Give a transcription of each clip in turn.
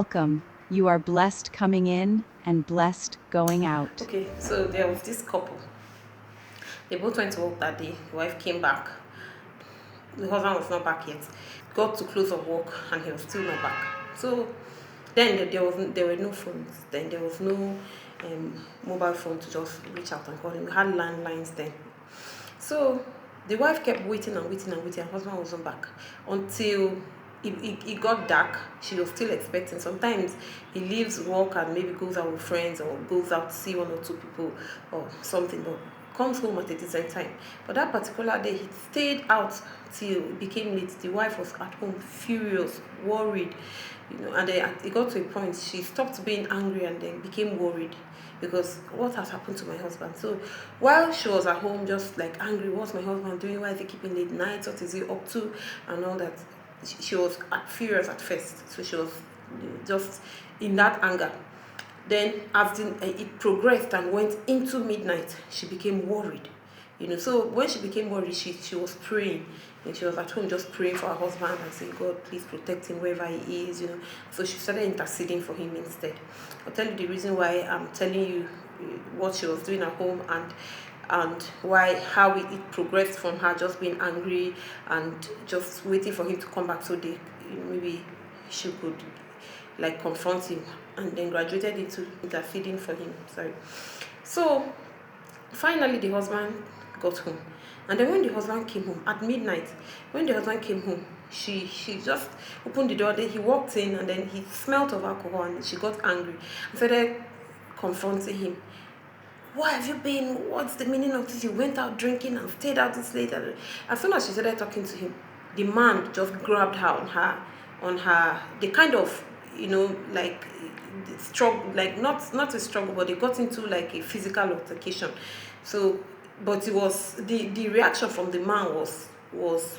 Welcome. You are blessed coming in and blessed going out. Okay, so there was this couple. They both went to work that day. The wife came back. The husband was not back yet. Got to close of work and he was still not back. So then there were no phones. Then there was no mobile phone to just reach out and call him. We had landlines then. So the wife kept waiting and waiting and waiting. Her husband wasn't back until it got dark. She was still expecting. Sometimes he leaves work and maybe goes out with friends or goes out to see one or two people or something, but comes home at a decent time. But that particular day, he stayed out till it became late. The wife was at home, furious, worried, and then it got to a point she stopped being angry and then became worried because what has happened to my husband? So while she was at home, just like angry, what's my husband doing? Why is he keeping late nights? What is he up to? And all that. She was furious at first, so she was just in that anger. Then as it progressed and went into midnight, she became worried. So when she became worried, she was praying. And she was at home just praying for her husband and saying, God, please protect him wherever he is. So she started interceding for him instead. I'll tell you the reason why I'm telling you what she was doing at home and how it progressed from her just being angry and just waiting for him to come back so maybe she could like confront him, and then graduated into interceding for him. Sorry. So finally the husband got home, and then when the husband came home at midnight, she just opened the door. Then he walked in and then he smelled of alcohol and she got angry and started confronting him. Why have you been? What's the meaning of this? You went out drinking and stayed out this late. As soon as she started talking to him, the man just grabbed her on her. They kind of, like struggle, like not a struggle, but they got into like a physical altercation. So, but it was the reaction from the man was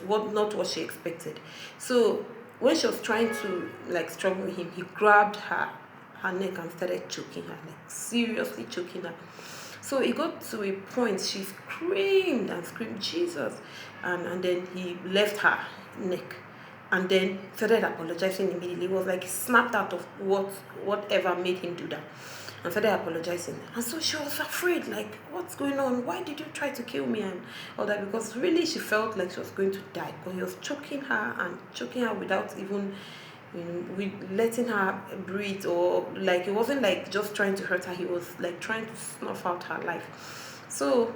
not what she expected. So when she was trying to like struggle with him, he grabbed her neck and started choking her, like seriously choking her. So it got to a point she screamed and screamed Jesus, and then he left her neck and then started apologizing immediately. It was like he snapped out of whatever made him do that and started apologizing. And so she was afraid, like, what's going on? Why did you try to kill me and all that? Because really she felt like she was going to die because he was choking her without even with letting her breathe, or like it wasn't like just trying to hurt her, he was like trying to snuff out her life. So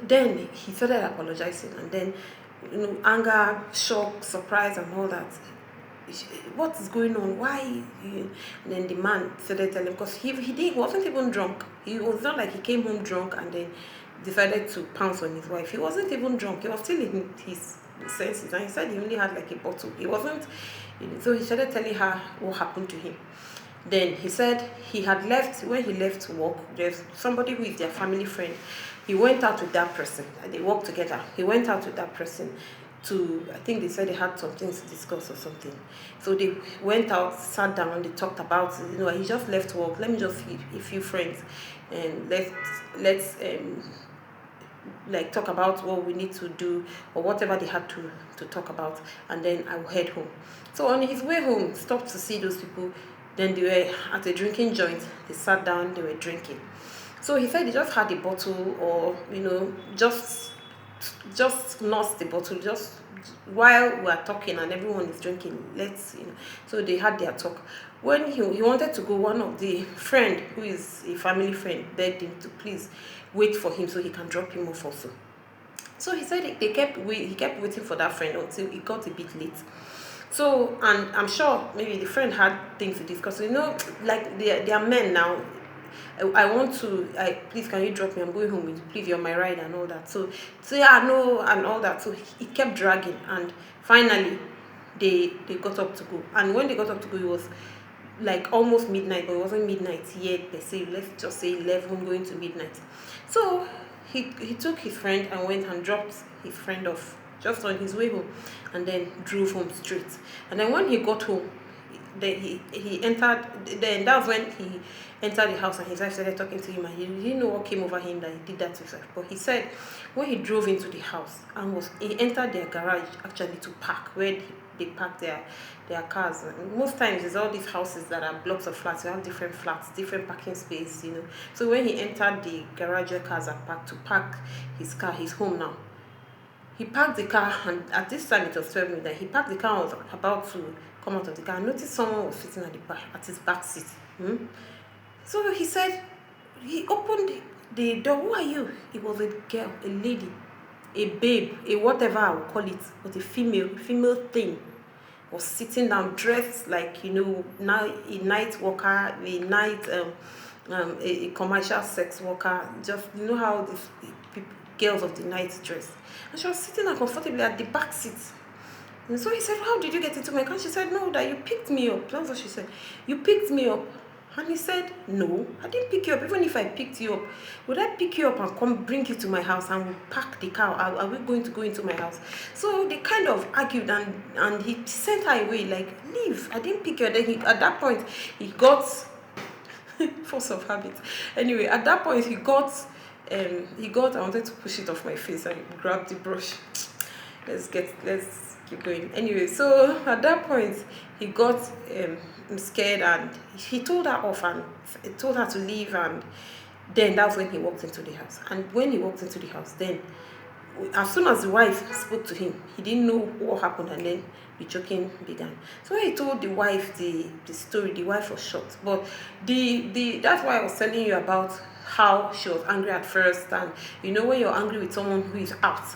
then he started apologizing, and then anger, shock, surprise and all that. What is going on? Why? And then the man started telling, because he wasn't even drunk. He was not like he came home drunk and then decided to pounce on his wife. He wasn't even drunk. He was still in his senses, and he said he only had like a bottle. He wasn't. So he started telling her what happened to him. Then he said he had left. When he left to work, there's somebody who is their family friend. He went out with that person and they worked together. He went out with that person I think they said they had some things to discuss or something. So they went out, sat down, and they talked about, he just left work. Let me just see a few friends and let's like talk about what we need to do or whatever they had to talk about, and then I will head home. So on his way home, stopped to see those people. Then they were at a drinking joint. They sat down, they were drinking. So he said he just had a bottle, or just lost the bottle just while we are talking and everyone is drinking. So they had their talk. When he wanted to go, one of the friend who is a family friend begged him to please wait for him so he can drop him off also. So he said he kept waiting for that friend until it got a bit late. So, and I'm sure maybe the friend had things to discuss. Like they are men now. Please, can you drop me? I'm going home with you. Please, you're my ride and all that. So yeah, no, and all that. So he kept dragging, and finally, they got up to go. And when they got up to go, it was like almost midnight, but it wasn't midnight yet per se. Let's just say 11 going to midnight. So he took his friend and went and dropped his friend off just on his way home, and then drove home straight. And then when he got home, then he entered. Then that's when he entered the house, and his wife started talking to him, and he didn't know what came over him that he did that to his wife. But he said when he drove into the house and he entered their garage actually to park where they park their cars. And most times, it's all these houses that are blocks of flats. You have different flats, different parking space, you know. So when he entered the garage where cars are parked to park his car, he's home now. He parked the car, and at this time it was 12 midnight. He parked the car and was about to come out of the car. I noticed someone was sitting at his back seat. So he said, he opened the door. Who are you? It was a girl, a lady, a babe, a whatever I will call it, but a female thing was sitting down, dressed like, you know, now a night worker, a night a commercial sex worker. Just, you know how these people, girls of the night dress. And she was sitting uncomfortably at the back seat. And so he said, how did you get into my car? She said, no, that you picked me up. That's what she said. You picked me up. And he said, no, I didn't pick you up. Even if I picked you up, would I pick you up and come bring you to my house and we'll park the car? Are we going to go into my house? So they kind of argued, and he sent her away, like, leave. I didn't pick you up. Then at that point, he got force of habit. Anyway, at that point, he got, I wanted to push it off my face and grab the brush. Let's keep going. Anyway, so at that point, he got scared, and he told her off and told her to leave, and then that's when he walked into the house. And when he walked into the house, then as soon as the wife spoke to him, he didn't know what happened, and then the choking began. So when he told the wife the story, the wife was shocked. But that's why I was telling you about how she was angry at first. And you know, when you're angry with someone who is out,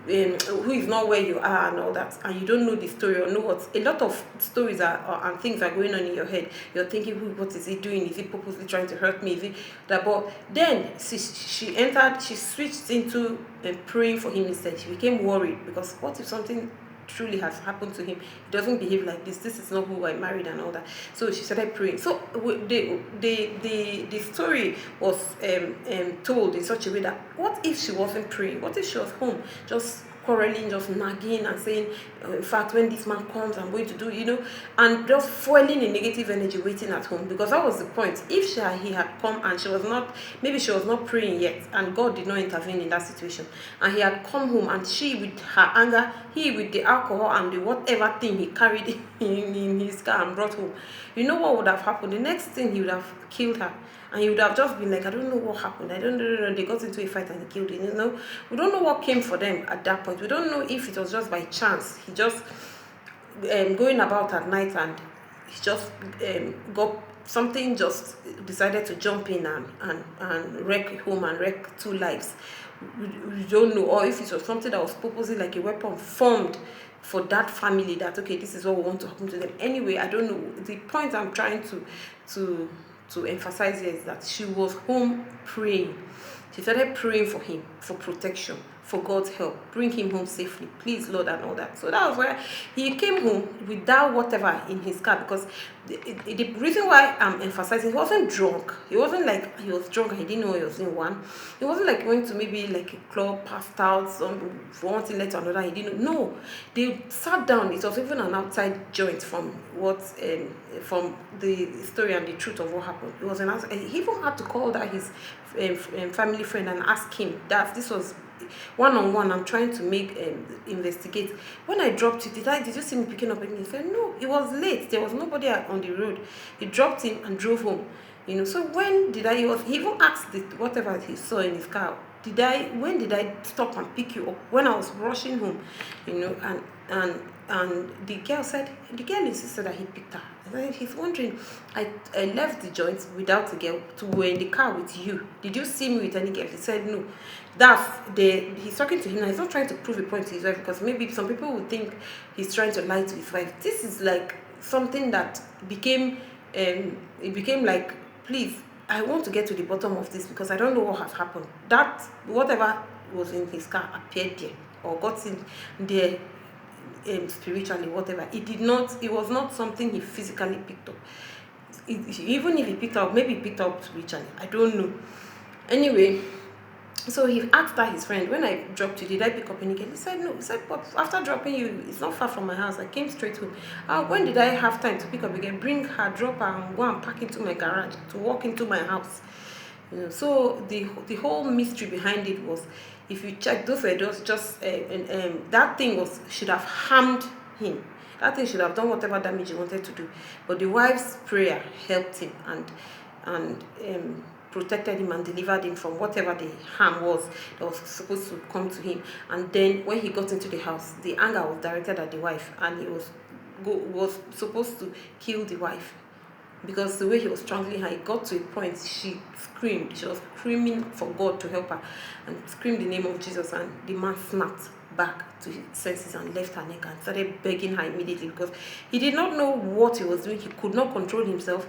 who is not where you are and all that, and you don't know the story or know what, a lot of stories and things are going on in your head. You're thinking, what is he doing? Is he purposely trying to hurt me? Is he that? But then she switched into praying for him instead. She became worried, because what if something truly has happened to him? He doesn't behave like this. This is not who I married and all that. So she started praying. So the story was told in such a way that, what if she wasn't praying? What if she was home just quarreling, just nagging and saying, in fact, when this man comes, I'm going to do, you know, and just fueling a negative energy waiting at home? Because that was the point. If he had come and she was not praying yet, and God did not intervene in that situation, and he had come home, and she with her anger, he with the alcohol and the whatever thing he carried in his car and brought home, you know what would have happened? The next thing, he would have killed her. And he would have just been like, I don't know what happened. I don't know. They got into a fight and he killed him. You know, we don't know what came for them at that point. We don't know if it was just by chance. He just going about at night, and he just got something, just decided to jump in and wreck home and wreck two lives. We don't know. Or if it was something that was purposely like a weapon formed for that family, that, okay, this is what we want to happen to them. Anyway, I don't know. The point I'm trying to emphasize here is that she was home praying. She started praying for him, for protection, for God's help, bring him home safely, please, Lord, and all that. So that was where he came home without whatever in his car, because the reason why I'm emphasizing, he wasn't drunk. He wasn't like he was drunk and he didn't know he was in one. It wasn't like he went to maybe like a club, passed out, for one thing led to another. He didn't know. No, they sat down. It was even an outside joint from from the story and the truth of what happened. It was an answer. He even had to call that his family friend and ask him that this was one-on-one. I'm trying to make investigate. When I dropped it, did you see me picking up? And he said, no, it was late. There was nobody on the road. He dropped him and drove home. You know, so when did he even asked whatever he saw in his car, when did I stop and pick you up? When I was rushing home, you know, and the girl insisted that he picked her. And he's wondering, I left the joint without the girl, were in the car with you. Did you see me with any girl? He said no. He's talking to him now. He's not trying to prove a point to his wife, because maybe some people would think he's trying to lie to his wife. This is like something that became like, please, I want to get to the bottom of this, because I don't know what has happened. That whatever was in his car appeared there, or got in there spiritually, whatever. It was not something he physically picked up. Even if he picked up, maybe he picked up spiritually, I don't know. Anyway, so he asked her, his friend, when I dropped you, did I pick up any girl? He said no. He said, but after dropping you, it's not far from my house, I came straight home. When did I have time to pick up again? Bring her, drop her, and go and park into my garage, to walk into my house. You know, so the whole mystery behind it was, if you check, those were just that thing should have harmed him. That thing should have done whatever damage he wanted to do. But the wife's prayer helped him and protected him and delivered him from whatever the harm was that was supposed to come to him. And then when he got into the house, the anger was directed at the wife, and he was supposed to kill the wife, because the way he was strangling her, it got to a point she screamed. She was screaming for God to help her and screamed the name of Jesus, and the man snapped back to his senses and left her neck and started begging her immediately, because he did not know what he was doing. He could not control himself,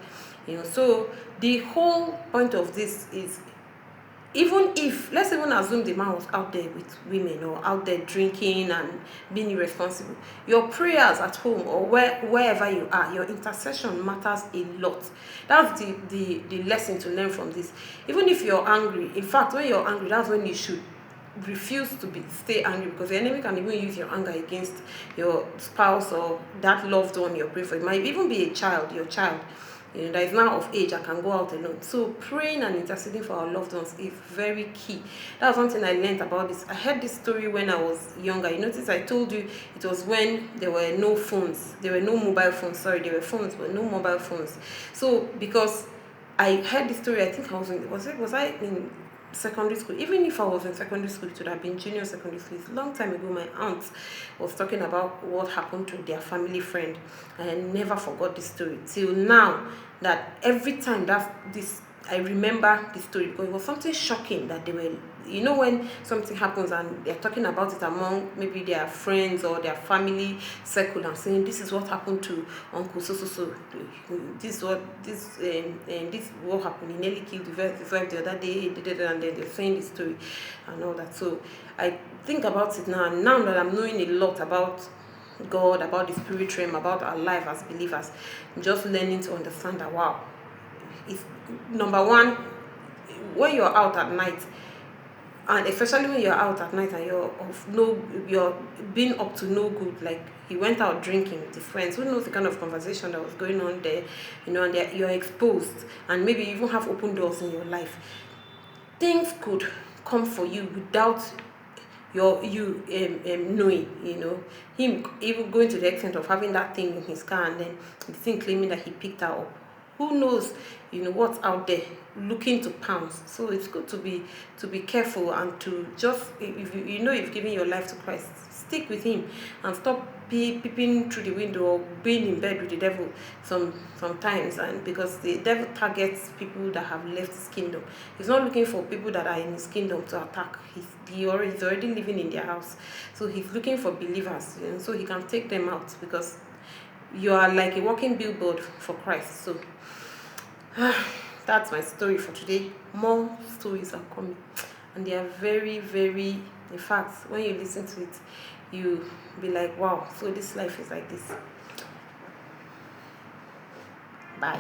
So the whole point of this is, even if, let's even assume the man was out there with women or out there drinking and being irresponsible, your prayers at home or wherever you are, your intercession matters a lot. That's the lesson to learn from this. Even if you're angry, in fact, when you're angry, that's when you should refuse to stay angry, because the enemy can even use your anger against your spouse or that loved one you're praying for. It might even be a child, your child, that is now of age and can go out alone. So praying and interceding for our loved ones is very key. That was one thing I learned about this. I heard this story when I was younger. You notice I told you it was when there were no phones. There were no mobile phones. Sorry, there were phones, but no mobile phones. So because I heard this story, I think I was I in secondary school. Even if I was in secondary school, it would have been junior secondary school. It's a long time ago. My aunt was talking about what happened to their family friend, and I never forgot this story till now. That every time I remember this story, because it was something shocking that they were, when something happens and they're talking about it among maybe their friends or their family circle and saying, this is what happened to uncle so. This is what happened. He nearly killed his wife the other day, and then they're saying this story and all that. So I think about it now, and now that I'm knowing a lot about God, about the spirit realm, about our life as believers, I'm just learning to understand that, wow, it's number one, when you're out at night, and especially when you're out at night and you're being up to no good, like he went out drinking with his friends, who knows the kind of conversation that was going on there, and you're exposed, and maybe you even have open doors in your life. Things could come for you without knowing, him even going to the extent of having that thing in his car, and then the thing claiming that he picked her up. Who knows, what's out there looking to pounce. So it's good to be careful, and to just, if you've given your life to Christ, stick with him and stop peeping through the window or being in bed with the devil sometimes. And because the devil targets people that have left his kingdom. He's not looking for people that are in his kingdom to attack. He's already living in their house, so he's looking for believers, so he can take them out, because you are like a walking billboard for Christ. So that's my story for today. More stories are coming, and they are very, very, in fact, when you listen to it, you be like, wow, so this life is like this. Bye.